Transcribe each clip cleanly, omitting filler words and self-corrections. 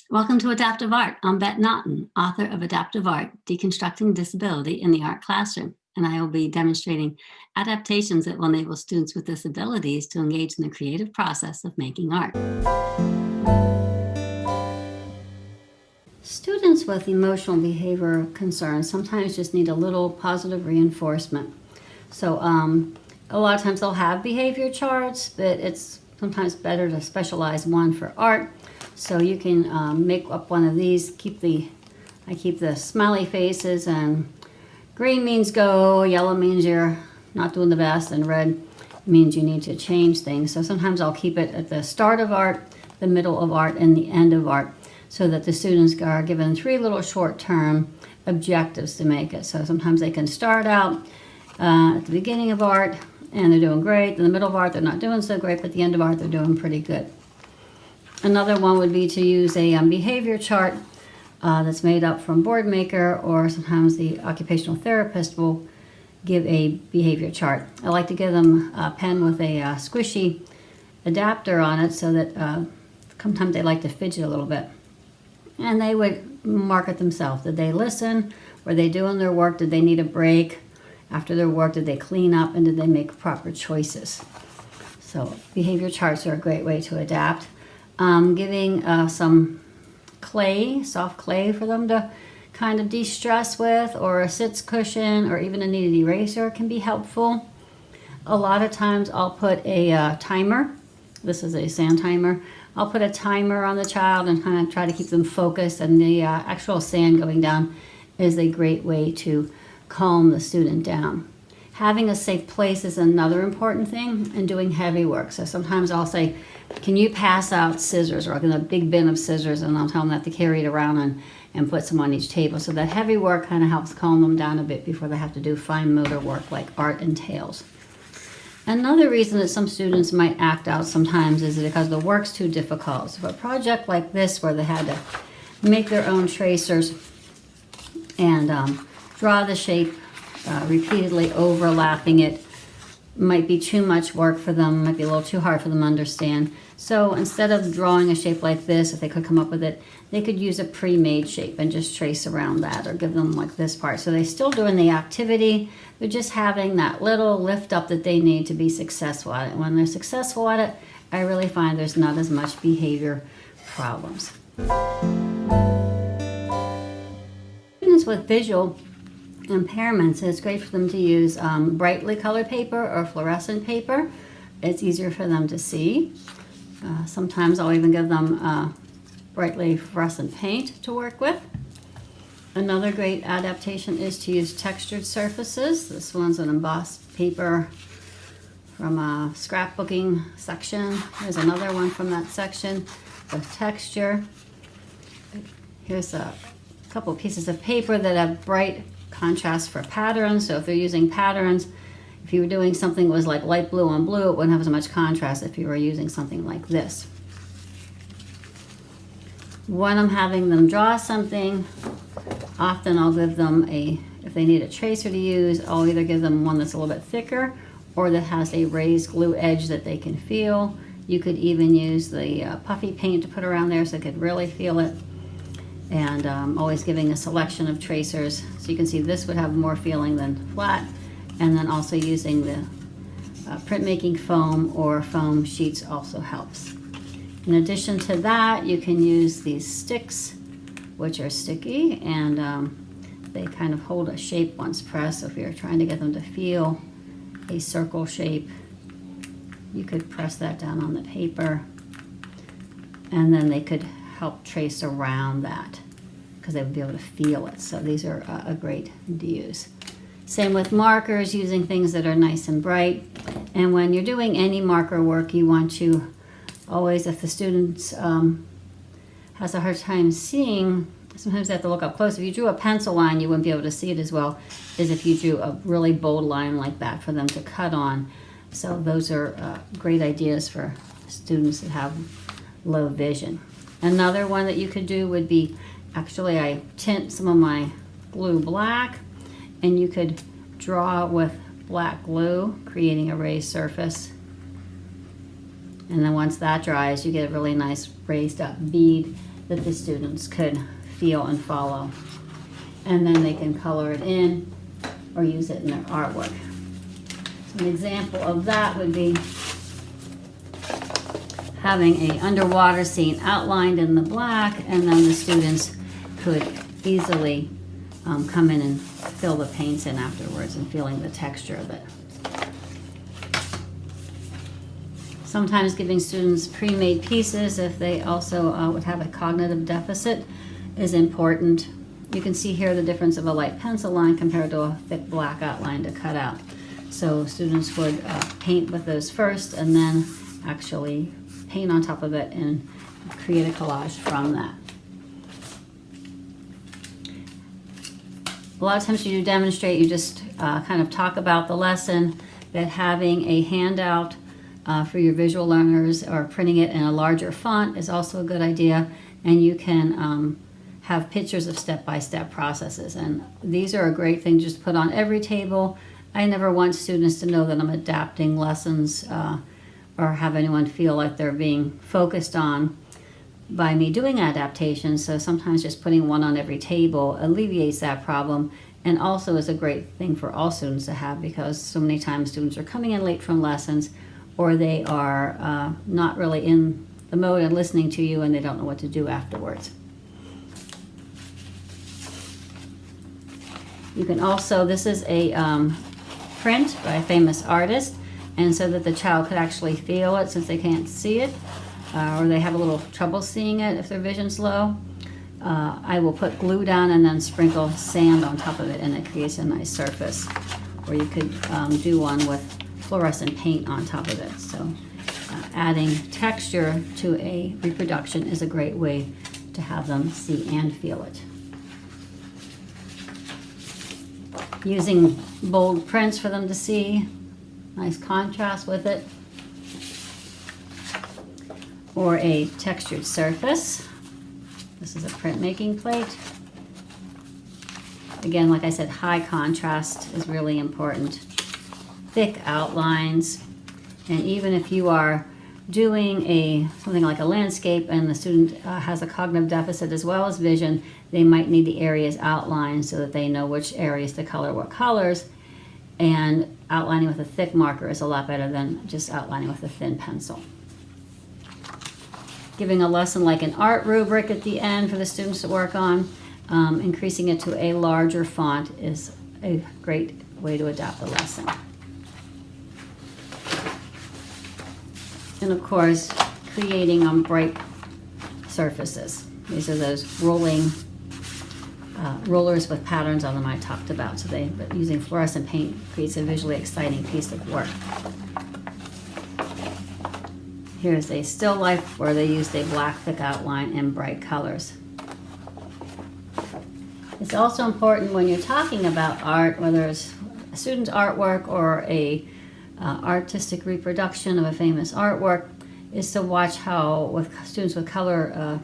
Welcome to Adaptive Art. I'm Bette Naughton, author of Adaptive Art, Deconstructing Disability in the Art Classroom, and I will be demonstrating adaptations that will enable students with disabilities to engage in the creative process of making art. Students with emotional behavior concerns sometimes just need a little positive reinforcement. So a lot of times they'll have behavior charts, but it's sometimes better to specialize one for art. So you can make up one of these. I keep the smiley faces, and green means go, yellow means you're not doing the best, and red means you need to change things. So sometimes I'll keep it at the start of art, the middle of art, and the end of art, so that the students are given 3 little short-term objectives to make it. So sometimes they can start out at the beginning of art and they're doing great. In the middle of art, they're not doing so great, but at the end of art, they're doing pretty good. Another one would be to use a behavior chart that's made up from Boardmaker, or sometimes the occupational therapist will give a behavior chart. I like to give them a pen with a squishy adapter on it, so that sometimes they like to fidget a little bit. And they would mark it themselves. Did they listen? Were they doing their work? Did they need a break? After their work, did they clean up, and did they make proper choices? So behavior charts are a great way to adapt. Giving some clay, soft clay for them to kind of de-stress with, or a sitz cushion, or even a kneaded eraser can be helpful. A lot of times I'll put a timer. This is a sand timer. I'll put a timer on the child and kind of try to keep them focused, and the actual sand going down is a great way to calm the student down. Having a safe place is another important thing, and doing heavy work. So sometimes I'll say, can you pass out scissors, or I'll get a big bin of scissors, and I'll tell them that to carry it around and put some on each table. So that heavy work kind of helps calm them down a bit before they have to do fine motor work like art entails. Another reason that some students might act out sometimes is because the work's too difficult. So for a project like this, where they had to make their own tracers and draw the shape repeatedly, overlapping it, might be too much work for them, might be a little too hard for them to understand. So instead of drawing a shape like this, if they could come up with it, they could use a pre-made shape and just trace around that, or give them like this part. So they're still doing the activity, they're just having that little lift up that they need to be successful at it. When they're successful at it, I really find there's not as much behavior problems. Students with visual impairments, it's great for them to use brightly colored paper or fluorescent paper. It's easier for them to see. Sometimes I'll even give them brightly fluorescent paint to work with. Another great adaptation is to use textured surfaces. This one's an embossed paper from a scrapbooking section. Here's another one from that section with texture. Here's a couple pieces of paper that have bright contrast for patterns. So if they're using patterns, if you were doing something that was like light blue on blue, it wouldn't have as much contrast if you were using something like this. When I'm having them draw something, often I'll give them if they need a tracer to use, I'll either give them one that's a little bit thicker, or that has a raised glue edge that they can feel. You could even use the puffy paint to put around there so they could really feel it. And always giving a selection of tracers. So you can see this would have more feeling than flat. And then also using the printmaking foam or foam sheets also helps. In addition to that, you can use these sticks, which are sticky, and they kind of hold a shape once pressed. So if you're trying to get them to feel a circle shape, you could press that down on the paper, and then they could help trace around that because they would be able to feel it. So these are a great to use. Same with markers, using things that are nice and bright. And when you're doing any marker work, you want to always, if the student has a hard time seeing, sometimes they have to look up close. If you drew a pencil line, you wouldn't be able to see it as well as if you drew a really bold line like that for them to cut on. So those are great ideas for students that have low vision. Another one that you could do would be, actually I tint some of my glue black, and you could draw with black glue, creating a raised surface. And then once that dries, you get a really nice raised up bead that the students could feel and follow. And then they can color it in or use it in their artwork. So an example of that would be having an underwater scene outlined in the black, and then the students could easily come in and fill the paints in afterwards and feeling the texture of it. Sometimes giving students pre-made pieces, if they also would have a cognitive deficit, is important. You can see here the difference of a light pencil line compared to a thick black outline to cut out. So students would paint with those first and then actually paint on top of it and create a collage from that. A lot of times you do demonstrate, you just kind of talk about the lesson, that having a handout for your visual learners or printing it in a larger font is also a good idea, and you can have pictures of step-by-step processes, and these are a great thing just to put on every table. I never want students to know that I'm adapting lessons or have anyone feel like they're being focused on by me doing adaptations, so sometimes just putting one on every table alleviates that problem, and also is a great thing for all students to have, because so many times students are coming in late from lessons, or they are not really in the mode of listening to you and they don't know what to do afterwards. You can also, this is a print by a famous artist, and so that the child could actually feel it since they can't see it, or they have a little trouble seeing it if their vision's low. I will put glue down and then sprinkle sand on top of it, and it creates a nice surface. Or you could do one with fluorescent paint on top of it. So adding texture to a reproduction is a great way to have them see and feel it. Using bold prints for them to see, nice contrast with it. Or a textured surface. This is a printmaking plate. Again, like I said, high contrast is really important. Thick outlines, and even if you are doing something like a landscape and the student has a cognitive deficit as well as vision, they might need the areas outlined so that they know which areas to color what colors, and outlining with a thick marker is a lot better than just outlining with a thin pencil. Giving a lesson like an art rubric at the end for the students to work on, increasing it to a larger font is a great way to adapt the lesson. And of course, creating bright surfaces. These are those rolling rollers with patterns on them I talked about. So using fluorescent paint creates a visually exciting piece of work. Here's a still life where they used a black thick outline and bright colors. It's also important when you're talking about art, whether it's a student's artwork or a artistic reproduction of a famous artwork, is to watch how with students with color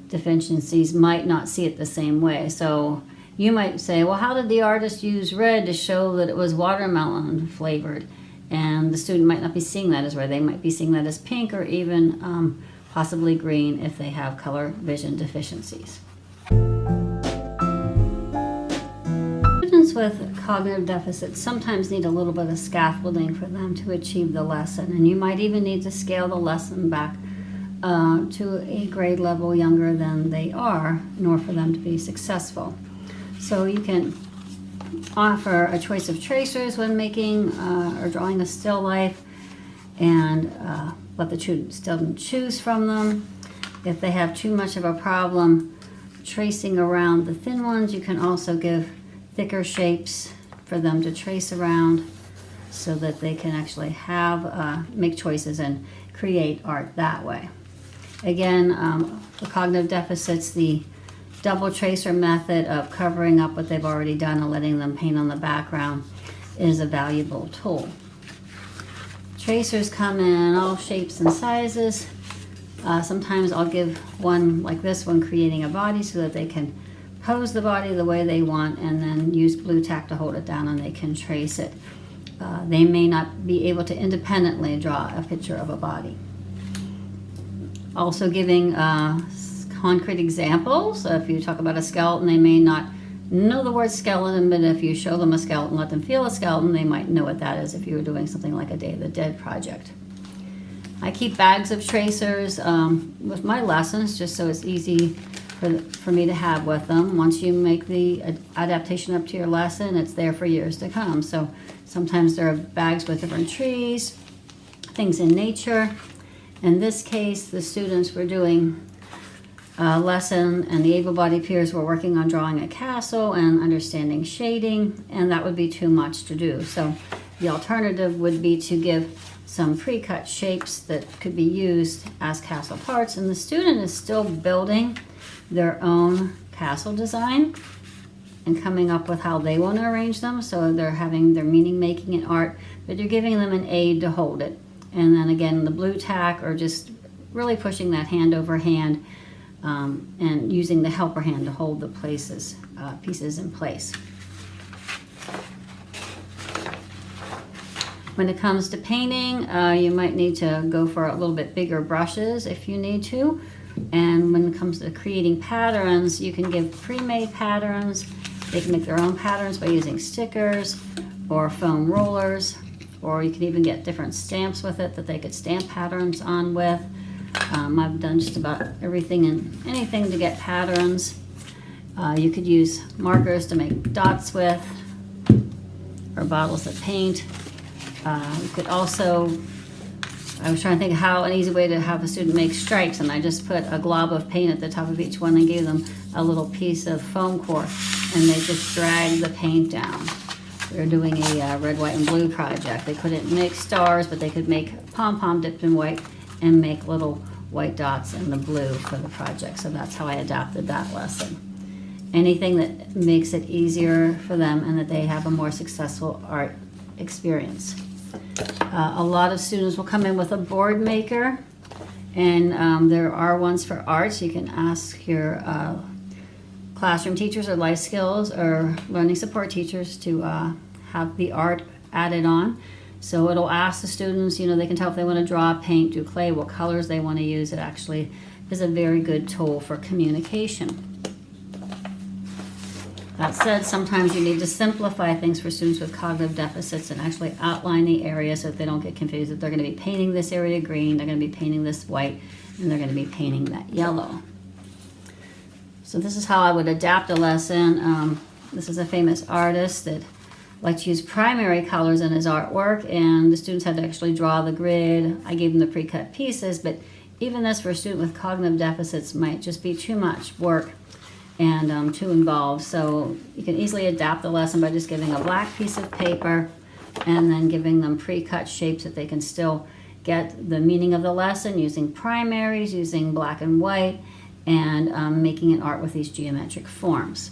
deficiencies might not see it the same way. So you might say, well, how did the artist use red to show that it was watermelon flavored? And the student might not be seeing that as red. They might be seeing that as pink, or even possibly green if they have color vision deficiencies. Students with cognitive deficits sometimes need a little bit of scaffolding for them to achieve the lesson, and you might even need to scale the lesson back to a grade level younger than they are in order for them to be successful. So you can offer a choice of tracers when making or drawing a still life, and let the student choose from them. If they have too much of a problem tracing around the thin ones, you can also give thicker shapes for them to trace around so that they can actually have make choices and create art that way. Again, for cognitive deficits, the double tracer method of covering up what they've already done and letting them paint on the background is a valuable tool. Tracers come in all shapes and sizes. Sometimes I'll give one like this one, creating a body, so that they can pose the body the way they want and then use blue tack to hold it down and they can trace it. They may not be able to independently draw a picture of a body. Also giving concrete examples. So if you talk about a skeleton, they may not know the word skeleton, but if you show them a skeleton, let them feel a skeleton, they might know what that is if you were doing something like a Day of the Dead project. I keep bags of tracers with my lessons just so it's easy for me to have with them. Once you make the adaptation up to your lesson, it's there for years to come. So sometimes there are bags with different trees, things in nature. In this case, the students were doing a lesson and the able-bodied peers were working on drawing a castle and understanding shading, and that would be too much to do. So the alternative would be to give some pre-cut shapes that could be used as castle parts, and the student is still building their own castle design and coming up with how they want to arrange them. So they're having their meaning making in art, but you're giving them an aid to hold it. And then again, the blue tack, or just really pushing that hand over hand and using the helper hand to hold the pieces in place. When it comes to painting, you might need to go for a little bit bigger brushes if you need to. And when it comes to creating patterns, you can give pre-made patterns. They can make their own patterns by using stickers or foam rollers, or you can even get different stamps with it that they could stamp patterns on with. I've done just about everything and anything to get patterns. You could use markers to make dots with, or bottles of paint. You could also, I was trying to think of how an easy way to have a student make stripes, and I just put a glob of paint at the top of each one and gave them a little piece of foam core, and they just dragged the paint down. They were doing a red, white, and blue project. They couldn't make stars, but they could make pom-pom dipped in white and make little white dots in the blue for the project. So that's how I adapted that lesson. Anything that makes it easier for them and that they have a more successful art experience. A lot of students will come in with a board maker, and there are ones for art. You can ask your classroom teachers or life skills or learning support teachers to have the art added on. So it'll ask the students, they can tell if they want to draw, paint, do clay, what colors they want to use. It actually is a very good tool for communication. That said, sometimes you need to simplify things for students with cognitive deficits and actually outline the area so that they don't get confused that they're going to be painting this area green, they're going to be painting this white, and they're going to be painting that yellow. So this is how I would adapt a lesson. This is a famous artist that liked to use primary colors in his artwork, and the students had to actually draw the grid. I gave them the pre-cut pieces, but even this for a student with cognitive deficits might just be too much work and too involved. So you can easily adapt the lesson by just giving a black piece of paper and then giving them pre-cut shapes that they can still get the meaning of the lesson using primaries, using black and white, and making an art with these geometric forms.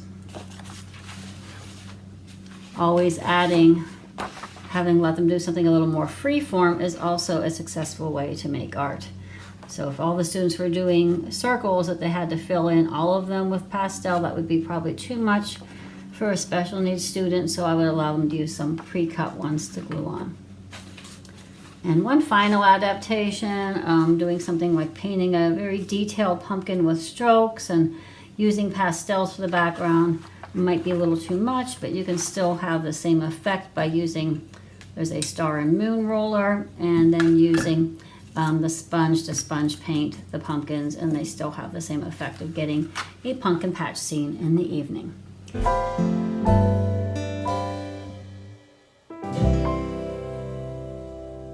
Always adding, having let them do something a little more free form is also a successful way to make art. So if all the students were doing circles that they had to fill in all of them with pastel, that would be probably too much for a special needs student, so I would allow them to use some pre-cut ones to glue on. And one final adaptation, doing something like painting a very detailed pumpkin with strokes and using pastels for the background might be a little too much, but you can still have the same effect by using, there's a star and moon roller, and then using the sponge to sponge paint the pumpkins, and they still have the same effect of getting a pumpkin patch scene in the evening.